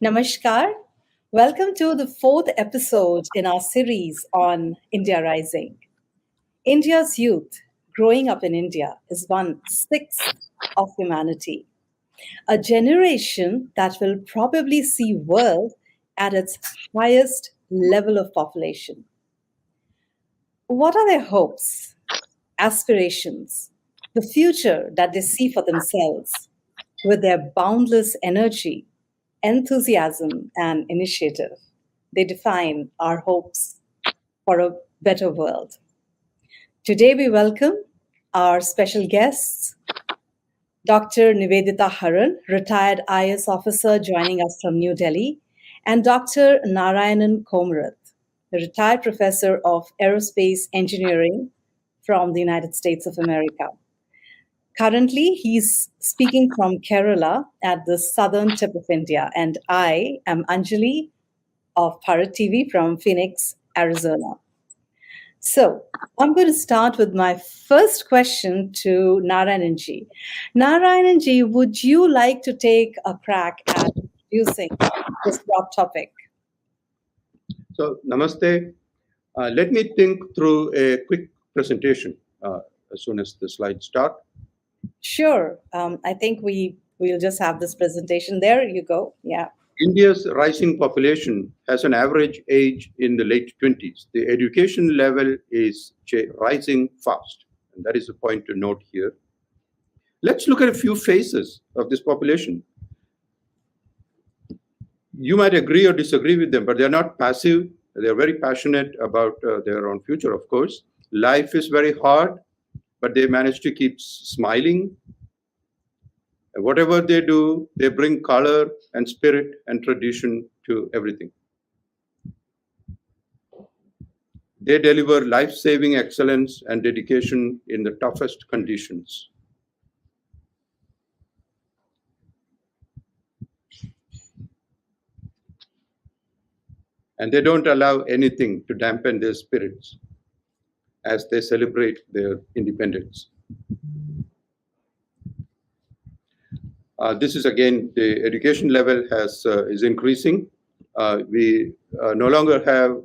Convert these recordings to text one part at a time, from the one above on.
Namaskar. Welcome to the fourth episode in our series on India Rising. India's youth growing up in India is 1/6 of humanity, a generation that will probably see world at its highest level of population. What are their hopes, aspirations, the future that they see for themselves with their boundless energy, enthusiasm, and initiative? They define our hopes for a better world. Today, we welcome our special guests, Dr. Nivedita Haran, retired IAS officer joining us from New Delhi, and Dr. Narayanan Komerath, a retired professor of aerospace engineering from the United States of America. Currently, he's speaking from Kerala at the southern tip of India, and I am Anjalee of Bharat TV from Phoenix, Arizona. So, I'm going to start with my first question to Narayananji. Narayananji, would you like to take a crack at introducing this broad topic? So, namaste. Let me think through a quick presentation as soon as the slides start. Sure. I think we'll just have this presentation. There you go. Yeah. India's rising population has an average age in the late 20s. The education level is rising fast, and that is the point to note here. Let's look at a few phases of this population. You might agree or disagree with them, but they're not passive. They're very passionate about their own future, of course. Life is very hard, but they manage to keep smiling. And whatever they do, they bring color and spirit and tradition to everything. They deliver life-saving excellence and dedication in the toughest conditions. And they don't allow anything to dampen their spirits as they celebrate their independence. This is again, the education level is increasing. We no longer have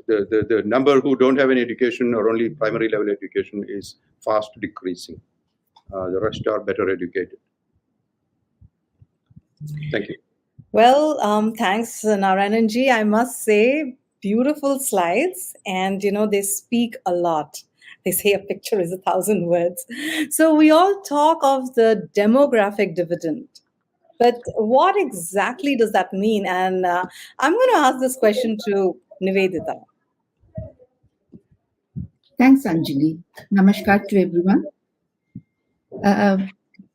the number who don't have any education or only primary level education is fast decreasing. The rest are better educated. Thank you. Well, thanks, Narayananji. I must say, beautiful slides, and they speak a lot. They say a picture is 1,000 words. So we all talk of the demographic dividend, but what exactly does that mean? And I'm going to ask this question to Nivedita. Thanks, Anjali. Namaskar to everyone.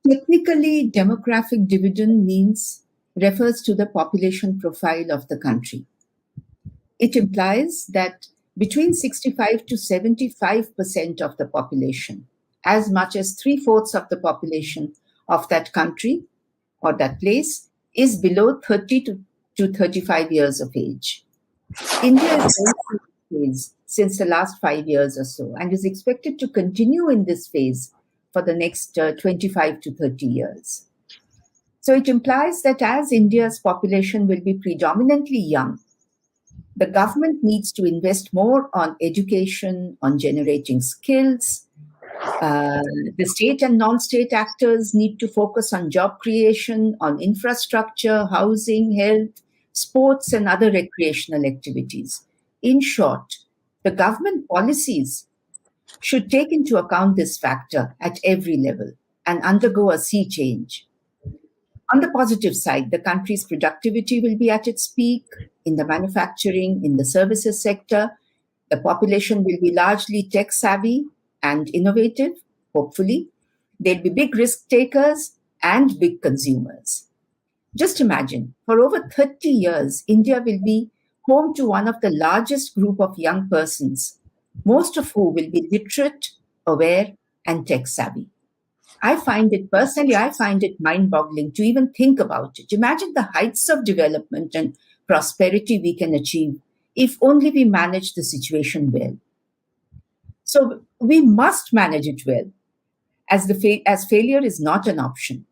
Technically, demographic dividend refers to the population profile of the country. It implies that between 65 to 75% of the population, as much as 3/4 of the population of that country or that place, is below 30 to 35 years of age. India is going through this phase since the last 5 years or so, and is expected to continue in this phase for the next 25 to 30 years. So it implies that as India's population will be predominantly young, the government needs to invest more on education, on generating skills. The state and non-state actors need to focus on job creation, on infrastructure, housing, health, sports, and other recreational activities. In short, the government policies should take into account this factor at every level and undergo a sea change. On the positive side, the country's productivity will be at its peak in the manufacturing, in the services sector. The population will be largely tech savvy and innovative, hopefully. There'll be big risk takers and big consumers. Just imagine, for over 30 years, India will be home to one of the largest group of young persons, most of whom will be literate, aware, and tech savvy. I find it mind-boggling to even think about it. Imagine the heights of development and prosperity we can achieve if only we manage the situation well. So we must manage it well, as failure is not an option.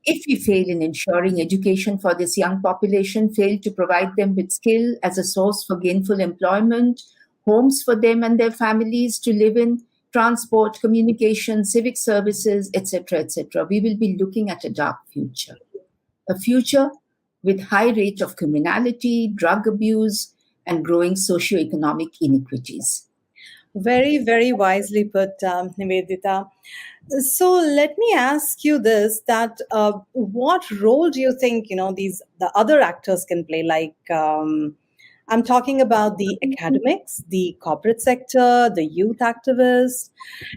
If we fail in ensuring education for this young population, fail to provide them with skill as a source for gainful employment, homes for them and their families to live in, transport, communication, civic services, etc., we will be looking at a dark future. A future with high rate of criminality, drug abuse, and growing socioeconomic inequities. Very, very wisely put, Nivedita. So let me ask you this: that what role do you think the other actors can play? Like I'm talking about the academics, the corporate sector, the youth activists,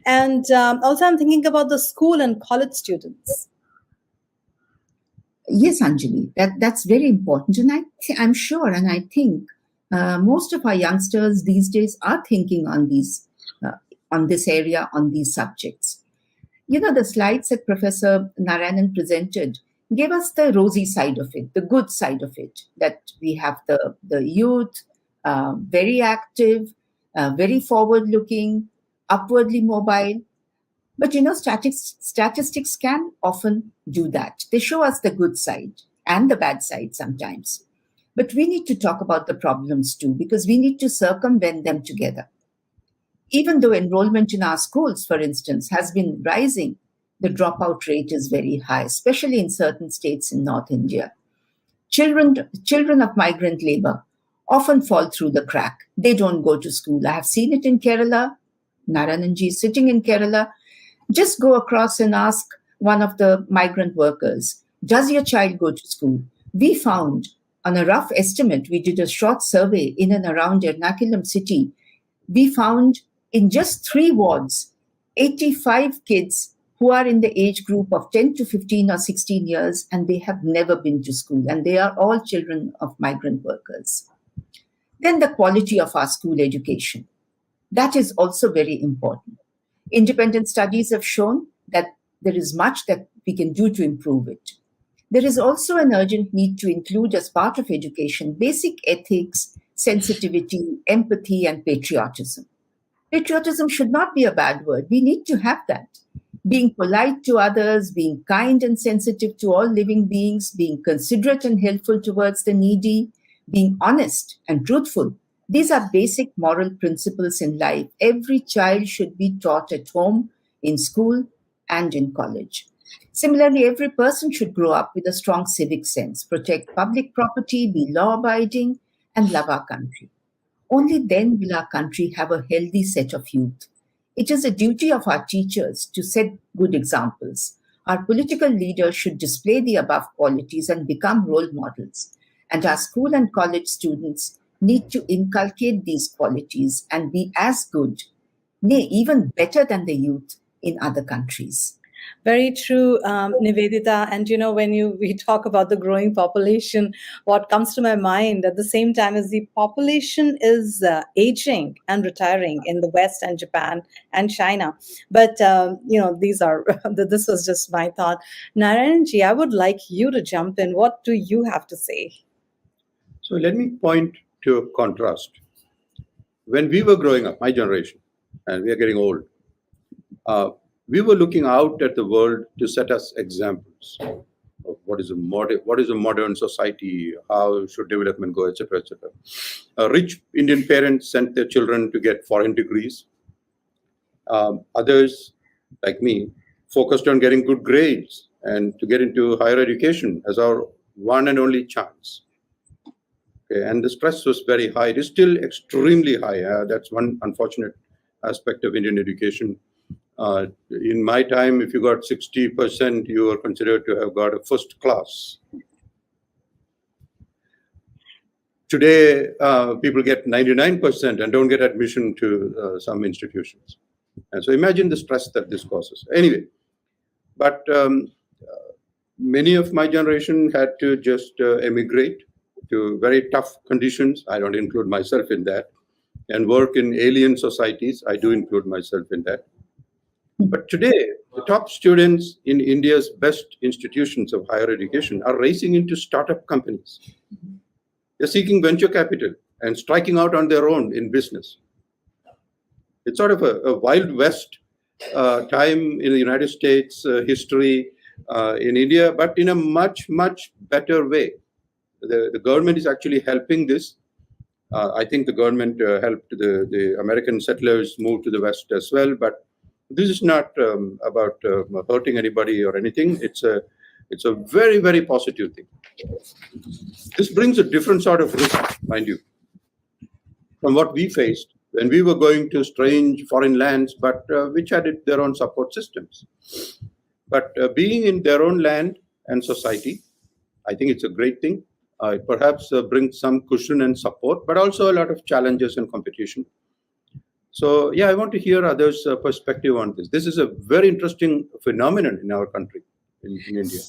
and also I'm thinking about the school and college students. Yes, Anjali, that's very important, and I'm sure, and I think most of our youngsters these days are thinking on this area, on these subjects. The slides that Professor Narayanan presented gave us the rosy side of it, the good side of it, that we have the youth, very active, very forward-looking, upwardly mobile. But statistics can often do that. They show us the good side and the bad side sometimes. But we need to talk about the problems too, because we need to circumvent them together. Even though enrollment in our schools, for instance, has been rising, the dropout rate is very high, especially in certain states in North India. Children of migrant labor often fall through the crack. They don't go to school. I have seen it in Kerala. Narayananji is sitting in Kerala. Just go across and ask one of the migrant workers, does your child go to school? We found, on a rough estimate, we did a short survey in and around Ernakulam city. We found in just 3 wards, 85 kids who are in the age group of 10 to 15 or 16 years, and they have never been to school, and they are all children of migrant workers. Then the quality of our school education. That is also very important. Independent studies have shown that there is much that we can do to improve it. There is also an urgent need to include as part of education basic ethics, sensitivity, empathy, and patriotism. Patriotism should not be a bad word. We need to have that. Being polite to others, being kind and sensitive to all living beings, being considerate and helpful towards the needy, being honest and truthful. These are basic moral principles in life. Every child should be taught at home, in school, and in college. Similarly, every person should grow up with a strong civic sense, protect public property, be law-abiding, and love our country. Only then will our country have a healthy set of youth. It is a duty of our teachers to set good examples. Our political leaders should display the above qualities and become role models. And our school and college students need to inculcate these qualities and be as good, nay, even better than the youth in other countries. Very true, Nivedita. And when we talk about the growing population, what comes to my mind at the same time is the population is aging and retiring in the West and Japan and China. But these are this was just my thought. Narayanji, I would like you to jump in. What do you have to say? So let me point to a contrast. When we were growing up, my generation, and we are getting old, we were looking out at the world to set us examples of what is a modern society, how should development go, etc., etc. Rich Indian parents sent their children to get foreign degrees. Others, like me, focused on getting good grades and to get into higher education as our one and only chance. Okay, and the stress was very high. It is still extremely high. That's one unfortunate aspect of Indian education. In my time, if you got 60%, you were considered to have got a first class. Today, people get 99% and don't get admission to some institutions. And so imagine the stress that this causes. Anyway, but many of my generation had to just emigrate to very tough conditions. I don't include myself in that. And work in alien societies. I do include myself in that. But today, the top students in India's best institutions of higher education are racing into startup companies. They're seeking venture capital and striking out on their own in business. It's sort of a Wild West time in the United States history, in India, but in a much, much better way. The government is actually helping this. I think the government helped the American settlers move to the West as well. But this is not about hurting anybody or anything. It's a very, very positive thing. This brings a different sort of risk, mind you, from what we faced when we were going to strange foreign lands, but which had their own support systems. But being in their own land and society, I think it's a great thing. It perhaps brings some cushion and support, but also a lot of challenges and competition. So, yeah, I want to hear others' perspective on this. This is a very interesting phenomenon in our country, in India.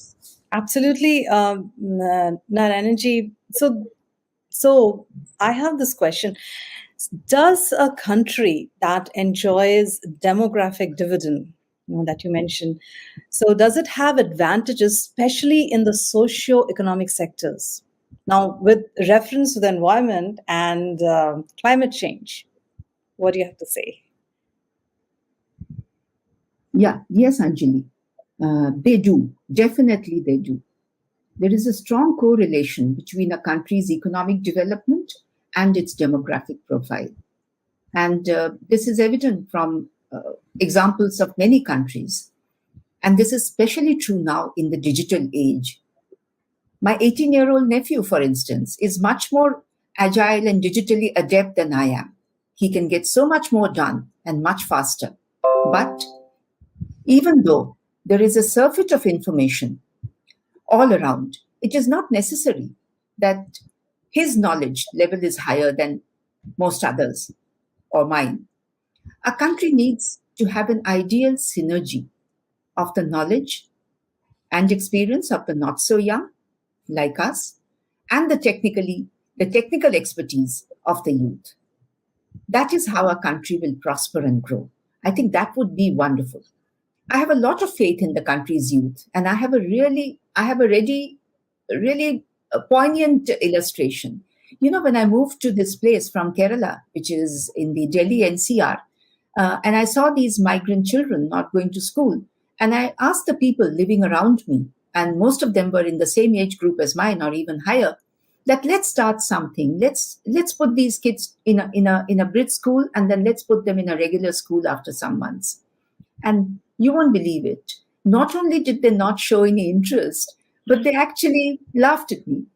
Absolutely, Narayananji. So I have this question. Does a country that enjoys demographic dividend, that you mentioned, so does it have advantages, especially in the socio-economic sectors? Now, with reference to the environment and climate change, what do you have to say? Yeah, yes, Anjali. They do. Definitely they do. There is a strong correlation between a country's economic development and its demographic profile. And this is evident from examples of many countries. And this is especially true now in the digital age. My 18-year-old nephew, for instance, is much more agile and digitally adept than I am. He can get so much more done and much faster. But even though there is a surfeit of information all around, it is not necessary that his knowledge level is higher than most others or mine. A country needs to have an ideal synergy of the knowledge and experience of the not so young, like us, and the technical expertise of the youth. That is how a country will prosper and grow. I think that would be wonderful. I have a lot of faith in the country's youth, and I have a really poignant illustration. You know, when I moved to this place from Kerala, which is in the Delhi NCR, and I saw these migrant children not going to school, and I asked the people living around me, and most of them were in the same age group as mine or even higher, that let's start something. Let's put these kids in a Brit school, and then let's put them in a regular school after some months. And you won't believe it. Not only did they not show any interest, but they actually laughed at me.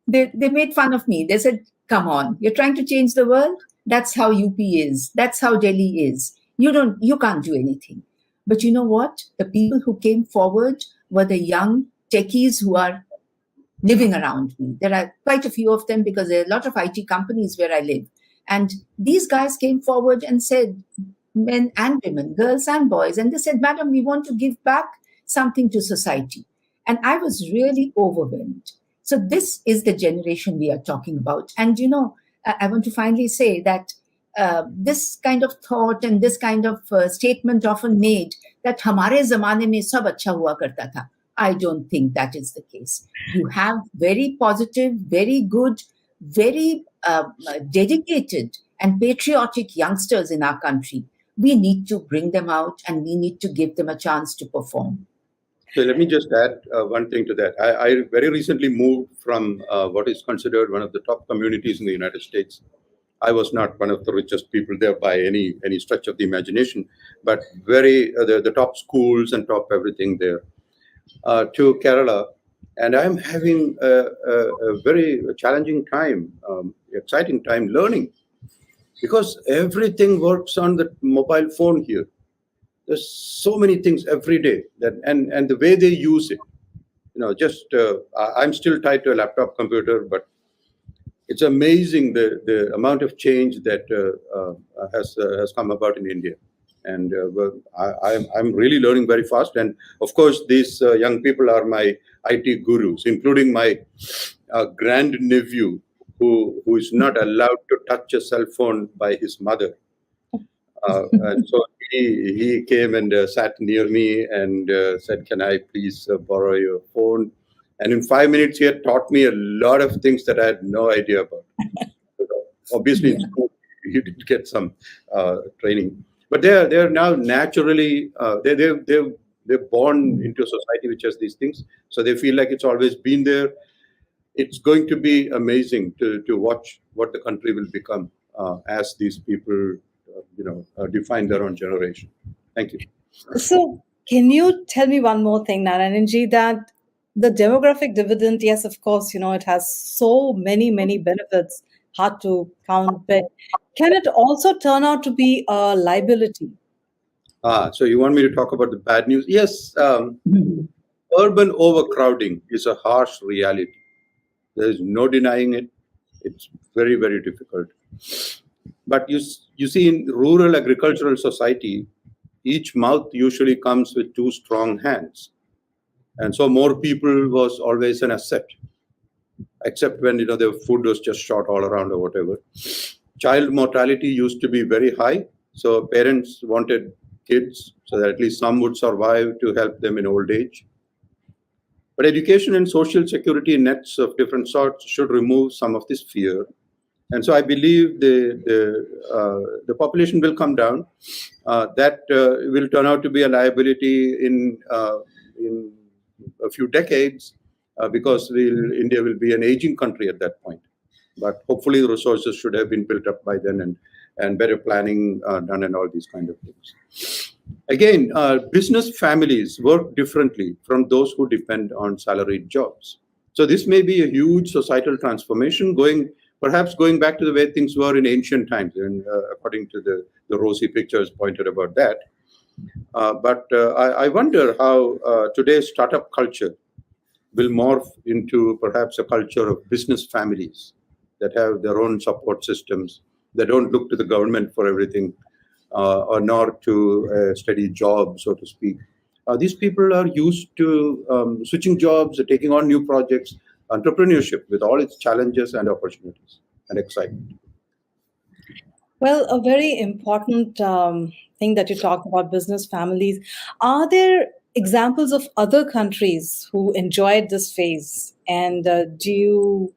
They made fun of me. They said, "Come on, you're trying to change the world? That's how UP is. That's how Delhi is. You can't do anything." But you know what? The people who came forward were the young techies who are living around me. There are quite a few of them because there are a lot of IT companies where I live. And these guys came forward and said, men and women, girls and boys, and they said, "Madam, we want to give back something to society." And I was really overwhelmed. So this is the generation we are talking about. And, you know, I want to finally say that this kind of thought and this kind of statement often made that hamare zamane mein sab acha hua karta tha. I don't think that is the case. You have very positive, very good, very dedicated and patriotic youngsters in our country. We need to bring them out and we need to give them a chance to perform. So let me just add one thing to that. I very recently moved from what is considered one of the top communities in the United States. I was not one of the richest people there by any stretch of the imagination, but the top schools and top everything there, to Kerala. And I'm having a very challenging time, exciting time learning, because everything works on the mobile phone here. There's so many things every day and the way they use it, I'm still tied to a laptop computer, but it's amazing the amount of change that has come about in India. And I'm really learning very fast. And of course, these young people are my IT gurus, including my grand nephew, who is not allowed to touch a cell phone by his mother. And so he came and sat near me and said, "Can I please borrow your phone?" And in 5 minutes, he had taught me a lot of things that I had no idea about. Obviously, in school, he did get some training. But they're now naturally they're born into a society which has these things, so they feel like it's always been there. It's going to be amazing to watch what the country will become as these people, define their own generation. Thank you. So, can you tell me one more thing, Narayananji, that the demographic dividend, yes, of course, it has so many, many benefits, hard to count, but can it also turn out to be a liability? So you want me to talk about the bad news? Yes, urban overcrowding is a harsh reality. There is no denying it. It's very, very difficult. But you see, in rural agricultural society, each mouth usually comes with two strong hands. And so more people was always an asset, except when the food was just short all around or whatever. Child mortality used to be very high, so parents wanted kids so that at least some would survive to help them in old age. But education and social security nets of different sorts should remove some of this fear. And so I believe the population will come down. That will turn out to be a liability in a few decades because India will be an aging country at that point. But hopefully the resources should have been built up by then and better planning done and all these kind of things. Again, business families work differently from those who depend on salaried jobs. So this may be a huge societal transformation perhaps going back to the way things were in ancient times, and according to the rosy pictures pointed about that. But I wonder how today's startup culture will morph into perhaps a culture of business families that have their own support systems. They don't look to the government for everything, or nor to a steady job, so to speak. These people are used to switching jobs, taking on new projects, entrepreneurship with all its challenges and opportunities and excitement. Well, a very important thing that you talked about business families. Are there examples of other countries who enjoyed this phase? And do you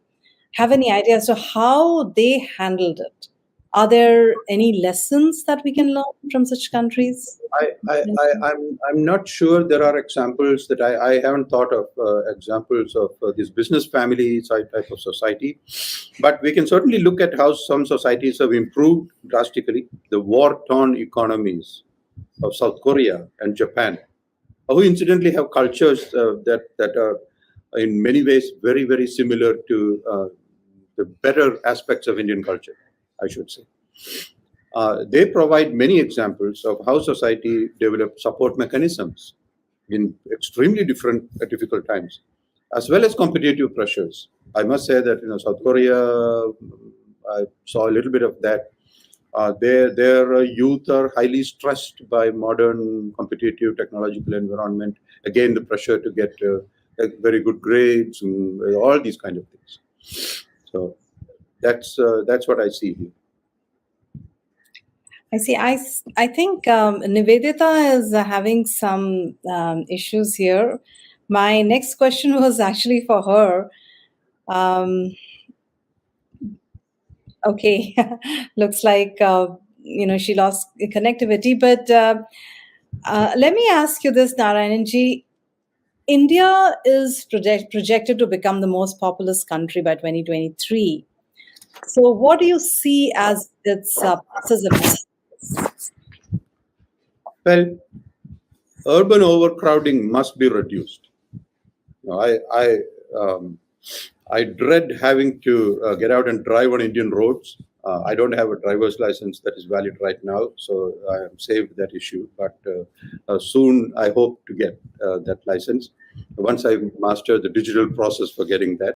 have any idea as to how they handled it? Are there any lessons that we can learn from such countries? I'm not sure there are examples that I haven't thought of examples of this business family type of society, but we can certainly look at how some societies have improved drastically. The war-torn economies of South Korea and Japan, who incidentally have cultures that are in many ways very, very similar to the better aspects of Indian culture, I should say. They provide many examples of how society developed support mechanisms in extremely difficult times, as well as competitive pressures. I must say that South Korea, I saw a little bit of that. Their youth are highly stressed by modern competitive technological environment. Again, the pressure to get very good grades and all these kind of things. So that's what I see here. I see. I think Nivedita is having some issues here. My next question was actually for her. Okay, looks like she lost connectivity. But let me ask you this, Narayananji. India is projected to become the most populous country by 2023. So, what do you see as its pluses and minuses? Well, urban overcrowding must be reduced. I dread having to get out and drive on Indian roads. I don't have a driver's license that is valid right now, so I am saved that issue. But soon I hope to get that license once I master the digital process for getting that.